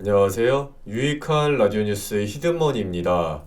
안녕하세요. 유익한 라디오 뉴스 히든머니입니다.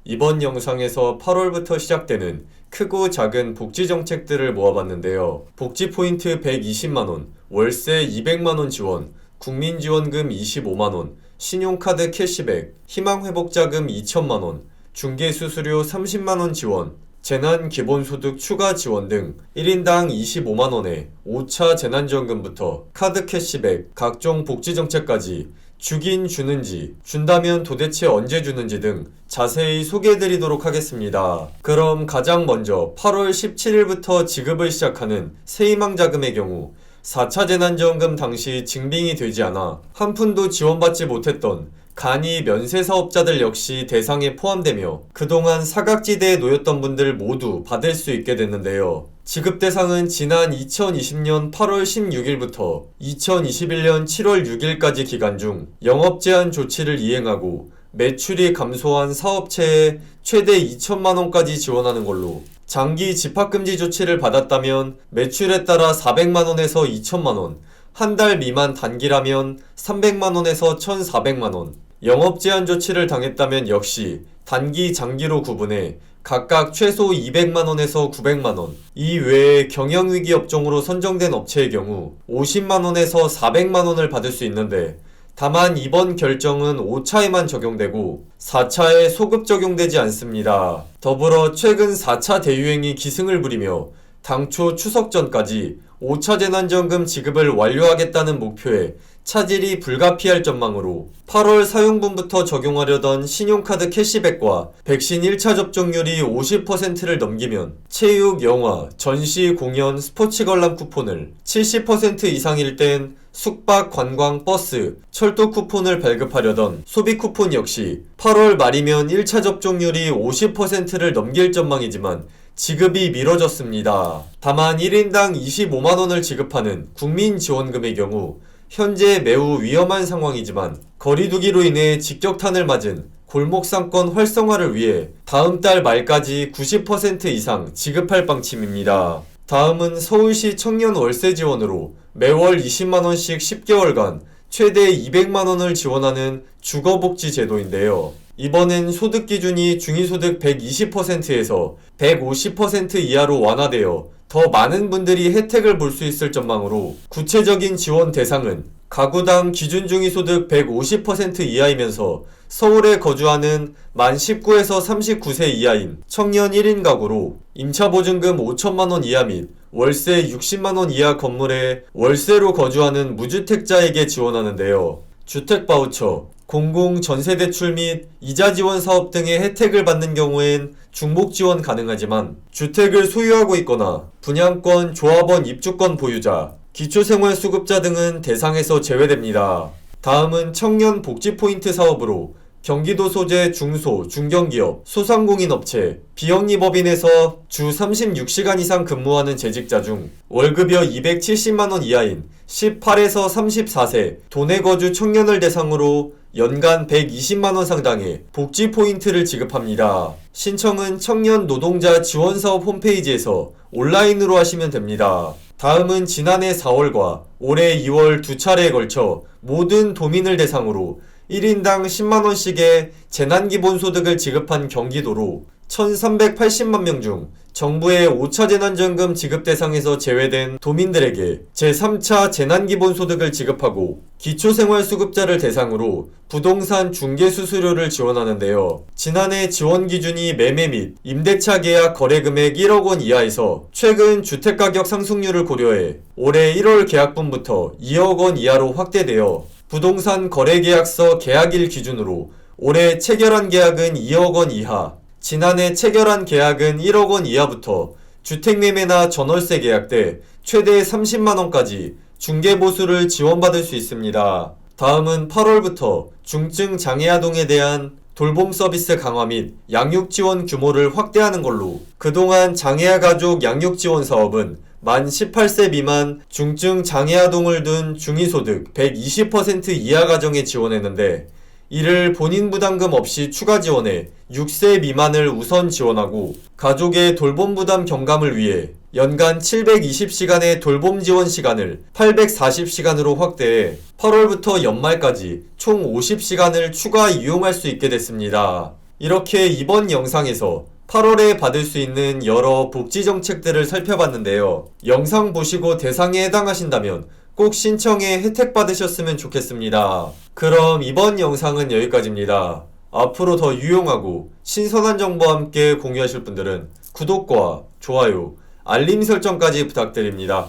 이번 영상에서 8월부터 시작되는 크고 작은 복지 정책들을 모아봤는데요. 복지 포인트 120만원, 월세 200만원 지원, 국민지원금 25만원, 신용카드 캐시백, 희망회복자금 2천만원, 중개수수료 30만원 지원, 재난기본소득 추가 지원 등 1인당 25만원의 5차 재난지원금부터 카드 캐시백, 각종 복지정책까지 주긴 주는지, 준다면 도대체 언제 주는지 등 자세히 소개해드리도록 하겠습니다. 그럼 가장 먼저 8월 17일부터 지급을 시작하는 새희망자금의 경우 4차 재난지원금 당시 징빙이 되지 않아 한 푼도 지원받지 못했던 간이 면세사업자들 역시 대상에 포함되며 그동안 사각지대에 놓였던 분들 모두 받을 수 있게 됐는데요. 지급 대상은 지난 2020년 8월 16일부터 2021년 7월 6일까지 기간 중 영업제한 조치를 이행하고 매출이 감소한 사업체에 최대 2천만원까지 지원하는 걸로, 장기 집합금지 조치를 받았다면 매출에 따라 400만원에서 2천만원, 한 달 미만 단기라면 300만원에서 1,400만원, 영업제한 조치를 당했다면 역시 단기, 장기로 구분해 각각 최소 200만원에서 900만원, 이 외에 경영위기 업종으로 선정된 업체의 경우 50만원에서 400만원을 받을 수 있는데, 다만 이번 결정은 5차에만 적용되고 4차에 소급 적용되지 않습니다. 더불어 최근 4차 대유행이 기승을 부리며 당초 추석 전까지 5차 재난지원금 지급을 완료하겠다는 목표에 차질이 불가피할 전망으로 8월 사용분부터 적용하려던 신용카드 캐시백과 백신 1차 접종률이 50%를 넘기면 체육, 영화, 전시, 공연, 스포츠 관람 쿠폰을, 70% 이상일 땐 숙박, 관광, 버스, 철도 쿠폰을 발급하려던 소비 쿠폰 역시 8월 말이면 1차 접종률이 50%를 넘길 전망이지만 지급이 미뤄졌습니다. 다만 1인당 25만원을 지급하는 국민지원금의 경우 현재 매우 위험한 상황이지만 거리두기로 인해 직격탄을 맞은 골목상권 활성화를 위해 다음 달 말까지 90% 이상 지급할 방침입니다. 다음은 서울시 청년 월세 지원으로 매월 20만원씩 10개월간 최대 200만원을 지원하는 주거복지 제도인데요. 이번엔 소득 기준이 중위소득 120%에서 150% 이하로 완화되어 더 많은 분들이 혜택을 볼 수 있을 전망으로, 구체적인 지원 대상은 가구당 기준 중위소득 150% 이하이면서 서울에 거주하는 만 19에서 39세 이하인 청년 1인 가구로 임차보증금 5천만원 이하 및 월세 60만원 이하 건물에 월세로 거주하는 무주택자에게 지원하는데요. 주택바우처, 공공전세대출 및 이자지원 사업 등의 혜택을 받는 경우엔 중복지원 가능하지만 주택을 소유하고 있거나 분양권, 조합원 입주권 보유자, 기초생활수급자 등은 대상에서 제외됩니다. 다음은 청년 복지포인트 사업으로 경기도 소재 중소, 중견기업, 소상공인업체, 비영리법인에서 주 36시간 이상 근무하는 재직자 중 월급여 270만원 이하인 18에서 34세 도내 거주 청년을 대상으로 연간 120만원 상당의 복지 포인트를 지급합니다. 신청은 청년 노동자 지원사업 홈페이지에서 온라인으로 하시면 됩니다. 다음은 지난해 4월과 올해 2월 두 차례에 걸쳐 모든 도민을 대상으로 1인당 10만원씩의 재난기본소득을 지급한 경기도로 1380만 명 중 정부의 5차 재난지원금 지급 대상에서 제외된 도민들에게 제3차 재난기본소득을 지급하고 기초생활수급자를 대상으로 부동산 중개수수료를 지원하는데요. 지난해 지원 기준이 매매 및 임대차 계약 거래금액 1억원 이하에서 최근 주택가격 상승률을 고려해 올해 1월 계약분부터 2억원 이하로 확대되어 부동산 거래계약서 계약일 기준으로 올해 체결한 계약은 2억원 이하, 지난해 체결한 계약은 1억원 이하부터 주택매매나 전월세 계약 때 최대 30만원까지 중개보수를 지원받을 수 있습니다. 다음은 8월부터 중증 장애아동에 대한 돌봄 서비스 강화 및 양육 지원 규모를 확대하는 걸로, 그동안 장애아 가족 양육 지원 사업은 만 18세 미만 중증 장애아동을 둔 중위소득 120% 이하 가정에 지원했는데, 이를 본인 부담금 없이 추가 지원해 6세 미만을 우선 지원하고 가족의 돌봄 부담 경감을 위해 연간 720시간의 돌봄 지원 시간을 840시간으로 확대해 8월부터 연말까지 총 50시간을 추가 이용할 수 있게 됐습니다. 이렇게 이번 영상에서 8월에 받을 수 있는 여러 복지 정책들을 살펴봤는데요. 영상 보시고 대상에 해당하신다면 꼭 신청해 혜택 받으셨으면 좋겠습니다. 그럼 이번 영상은 여기까지입니다. 앞으로 더 유용하고 신선한 정보와 함께 공유하실 분들은 구독과 좋아요, 알림 설정까지 부탁드립니다.